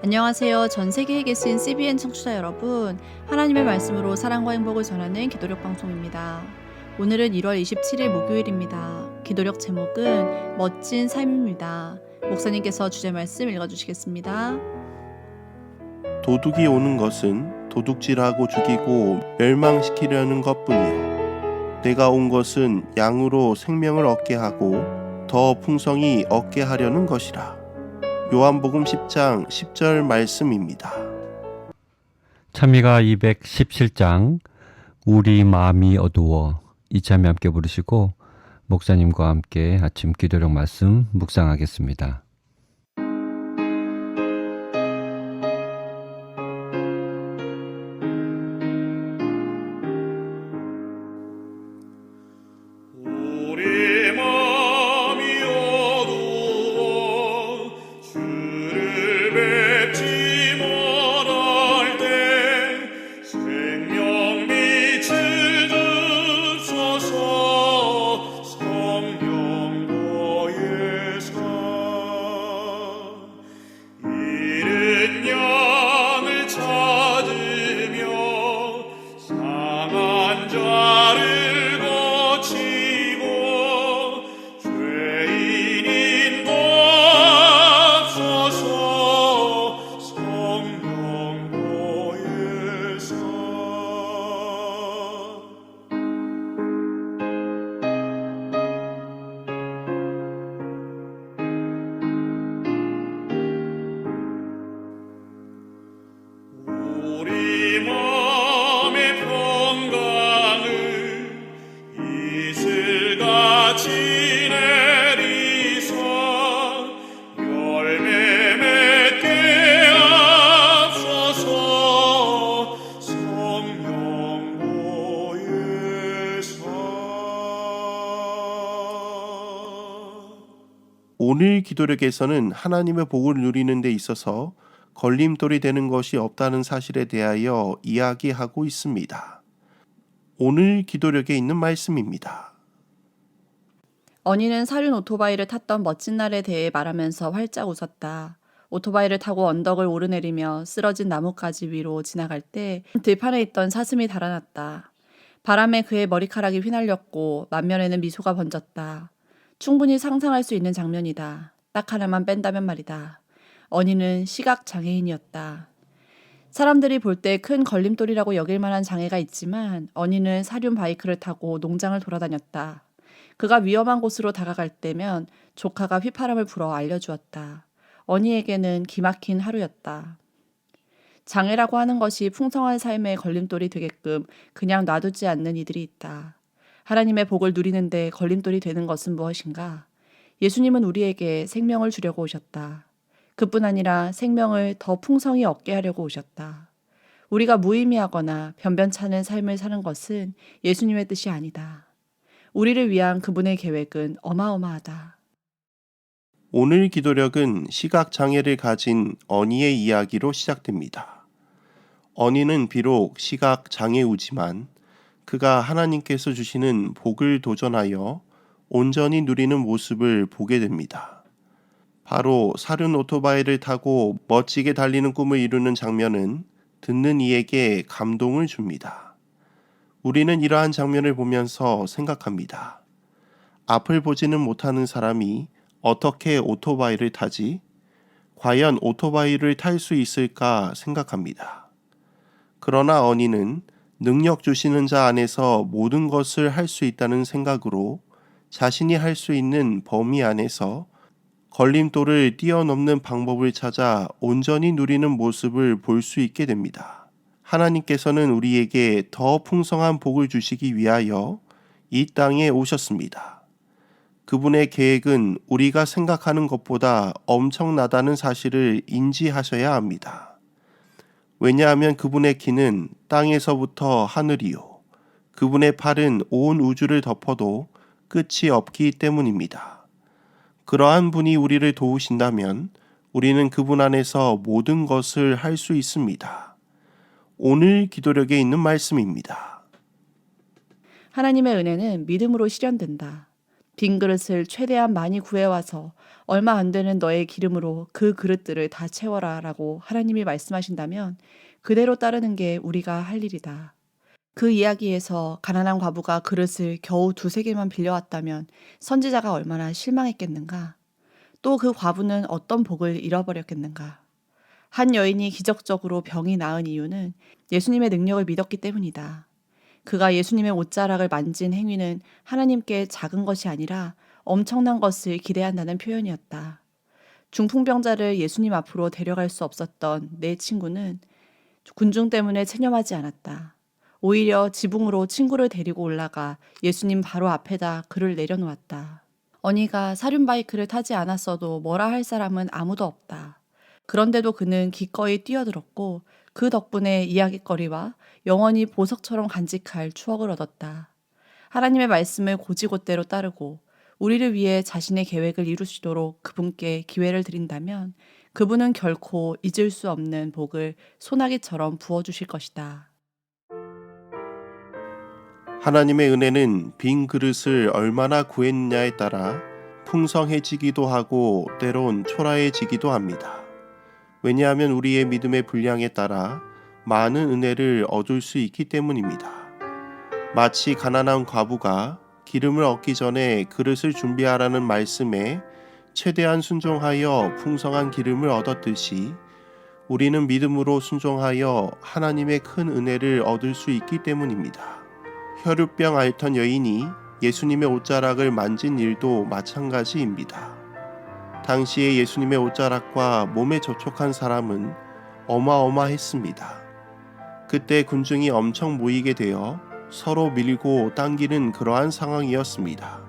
안녕하세요. 전 세계에 계신 CBN 청취자 여러분. 하나님의 말씀으로 사랑과 행복을 전하는 기도력 방송입니다. 오늘은 1월 27일 목요일입니다. 기도력 제목은 멋진 삶입니다. 목사님께서 주제 말씀 읽어주시겠습니다. 도둑이 오는 것은 도둑질하고 죽이고 멸망시키려는 것뿐이요 내가 온 것은 양으로 생명을 얻게 하고 더 풍성히 얻게 하려는 것이라. 요한복음 10장 10절 말씀입니다. 찬미가 217장 우리 마음이 어두워, 이 찬미 함께 부르시고 목사님과 함께 아침 기도력 말씀 묵상하겠습니다. 우리 마음이 어두워 주를 뵙지 못할 때 생명 빛을 주소서. 성령 보혜사 잃은 양을 찾으며 상한 자를 고치고 죄인인 도와소서. 성령 보혜사 우리 마음의 평강을 이슬같이 내리사 열매 맺게 하소서. 성령 보혜사 오늘 기도력에서는 하나님의 복을 누리는 데 있어서 걸림돌이 되는 것이 없다는 사실에 대하여 이야기하고 있습니다. 오늘 기도력에 있는 말씀입니다. 언니는 사륜 오토바이를 탔던 멋진 날에 대해 말하면서 활짝 웃었다. 오토바이를 타고 언덕을 오르내리며 쓰러진 나뭇가지 위로 지나갈 때 들판에 있던 사슴이 달아났다. 바람에 그의 머리카락이 휘날렸고 만면에는 미소가 번졌다. 충분히 상상할 수 있는 장면이다. 딱 하나만 뺀다면 말이다. 언니는 시각장애인이었다. 사람들이 볼 때 큰 걸림돌이라고 여길 만한 장애가 있지만 언니는 사륜 바이크를 타고 농장을 돌아다녔다. 그가 위험한 곳으로 다가갈 때면 조카가 휘파람을 불어 알려주었다. 언니에게는 기막힌 하루였다. 장애라고 하는 것이 풍성한 삶의 걸림돌이 되게끔 그냥 놔두지 않는 이들이 있다. 하나님의 복을 누리는데 걸림돌이 되는 것은 무엇인가? 예수님은 우리에게 생명을 주려고 오셨다. 그뿐 아니라 생명을 더 풍성히 얻게 하려고 오셨다. 우리가 무의미하거나 변변찮은 삶을 사는 것은 예수님의 뜻이 아니다. 우리를 위한 그분의 계획은 어마어마하다. 오늘 기도력은 시각장애를 가진 언니의 이야기로 시작됩니다. 언니는 비록 시각장애우지만 그가 하나님께서 주시는 복을 도전하여 온전히 누리는 모습을 보게 됩니다. 바로 사륜 오토바이를 타고 멋지게 달리는 꿈을 이루는 장면은 듣는 이에게 감동을 줍니다. 우리는 이러한 장면을 보면서 생각합니다. 앞을 보지는 못하는 사람이 어떻게 오토바이를 타지? 과연 오토바이를 탈 수 있을까 생각합니다. 그러나 언니는 능력 주시는 자 안에서 모든 것을 할 수 있다는 생각으로 자신이 할 수 있는 범위 안에서 걸림돌을 뛰어넘는 방법을 찾아 온전히 누리는 모습을 볼 수 있게 됩니다. 하나님께서는 우리에게 더 풍성한 복을 주시기 위하여 이 땅에 오셨습니다. 그분의 계획은 우리가 생각하는 것보다 엄청나다는 사실을 인지하셔야 합니다. 왜냐하면 그분의 키는 땅에서부터 하늘이요. 그분의 팔은 온 우주를 덮어도 끝이 없기 때문입니다. 그러한 분이 우리를 도우신다면 우리는 그분 안에서 모든 것을 할 수 있습니다. 오늘 기도력에 있는 말씀입니다. 하나님의 은혜는 믿음으로 실현된다. 빈 그릇을 최대한 많이 구해와서 얼마 안 되는 너의 기름으로 그 그릇들을 다 채워라 라고 하나님이 말씀하신다면 그대로 따르는 게 우리가 할 일이다. 그 이야기에서 가난한 과부가 그릇을 겨우 2-3개만 빌려왔다면 선지자가 얼마나 실망했겠는가. 또 그 과부는 어떤 복을 잃어버렸겠는가. 한 여인이 기적적으로 병이 나은 이유는 예수님의 능력을 믿었기 때문이다. 그가 예수님의 옷자락을 만진 행위는 하나님께 작은 것이 아니라 엄청난 것을 기대한다는 표현이었다. 중풍병자를 예수님 앞으로 데려갈 수 없었던 내 친구는 군중 때문에 체념하지 않았다. 오히려 지붕으로 친구를 데리고 올라가 예수님 바로 앞에다 그를 내려놓았다. 언니가 사륜바이크를 타지 않았어도 뭐라 할 사람은 아무도 없다. 그런데도 그는 기꺼이 뛰어들었고 그 덕분에 이야깃거리와 영원히 보석처럼 간직할 추억을 얻었다. 하나님의 말씀을 곧이곧대로 따르고 우리를 위해 자신의 계획을 이루시도록 그분께 기회를 드린다면 그분은 결코 잊을 수 없는 복을 소나기처럼 부어주실 것이다. 하나님의 은혜는 빈 그릇을 얼마나 구했느냐에 따라 풍성해지기도 하고 때론 초라해지기도 합니다. 왜냐하면 우리의 믿음의 분량에 따라 많은 은혜를 얻을 수 있기 때문입니다. 마치 가난한 과부가 기름을 얻기 전에 그릇을 준비하라는 말씀에 최대한 순종하여 풍성한 기름을 얻었듯이 우리는 믿음으로 순종하여 하나님의 큰 은혜를 얻을 수 있기 때문입니다. 혈루병 앓던 여인이 예수님의 옷자락을 만진 일도 마찬가지입니다. 당시에 예수님의 옷자락과 몸에 접촉한 사람은 어마어마했습니다. 그때 군중이 엄청 모이게 되어 서로 밀고 당기는 그러한 상황이었습니다.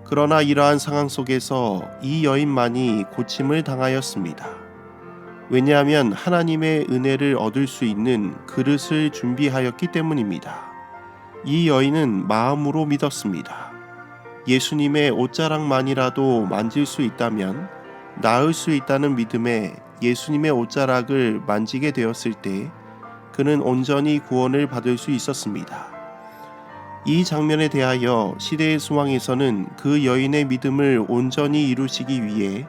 그러나 이러한 상황 속에서 이 여인만이 고침을 당하였습니다. 왜냐하면 하나님의 은혜를 얻을 수 있는 그릇을 준비하였기 때문입니다. 이 여인은 마음으로 믿었습니다. 예수님의 옷자락만이라도 만질 수 있다면 나을 수 있다는 믿음에 예수님의 옷자락을 만지게 되었을 때 그는 온전히 구원을 받을 수 있었습니다. 이 장면에 대하여 시대의 소망에서는 그 여인의 믿음을 온전히 이루시기 위해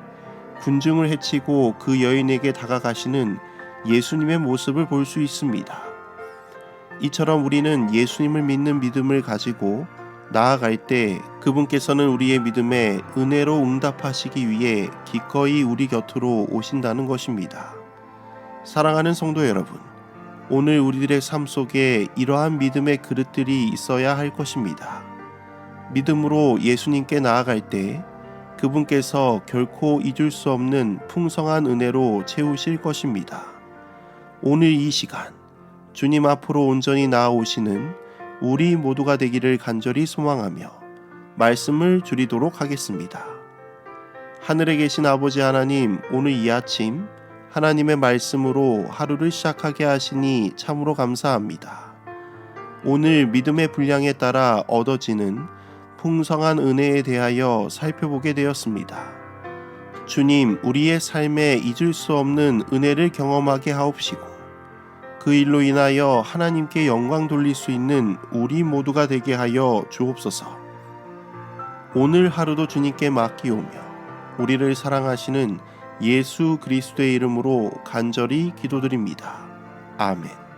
군중을 해치고 그 여인에게 다가가시는 예수님의 모습을 볼 수 있습니다. 이처럼 우리는 예수님을 믿는 믿음을 가지고 나아갈 때 그분께서는 우리의 믿음에 은혜로 응답하시기 위해 기꺼이 우리 곁으로 오신다는 것입니다. 사랑하는 성도 여러분, 오늘 우리들의 삶 속에 이러한 믿음의 그릇들이 있어야 할 것입니다. 믿음으로 예수님께 나아갈 때 그분께서 결코 잊을 수 없는 풍성한 은혜로 채우실 것입니다. 오늘 이 시간 주님 앞으로 온전히 나아오시는 우리 모두가 되기를 간절히 소망하며 말씀을 드리도록 하겠습니다. 하늘에 계신 아버지 하나님, 오늘 이 아침 하나님의 말씀으로 하루를 시작하게 하시니 참으로 감사합니다. 오늘 믿음의 분량에 따라 얻어지는 풍성한 은혜에 대하여 살펴보게 되었습니다. 주님, 우리의 삶에 잊을 수 없는 은혜를 경험하게 하옵시고 그 일로 인하여 하나님께 영광 돌릴 수 있는 우리 모두가 되게 하여 주옵소서. 오늘 하루도 주님께 맡기오며 우리를 사랑하시는 예수 그리스도의 이름으로 간절히 기도드립니다. 아멘.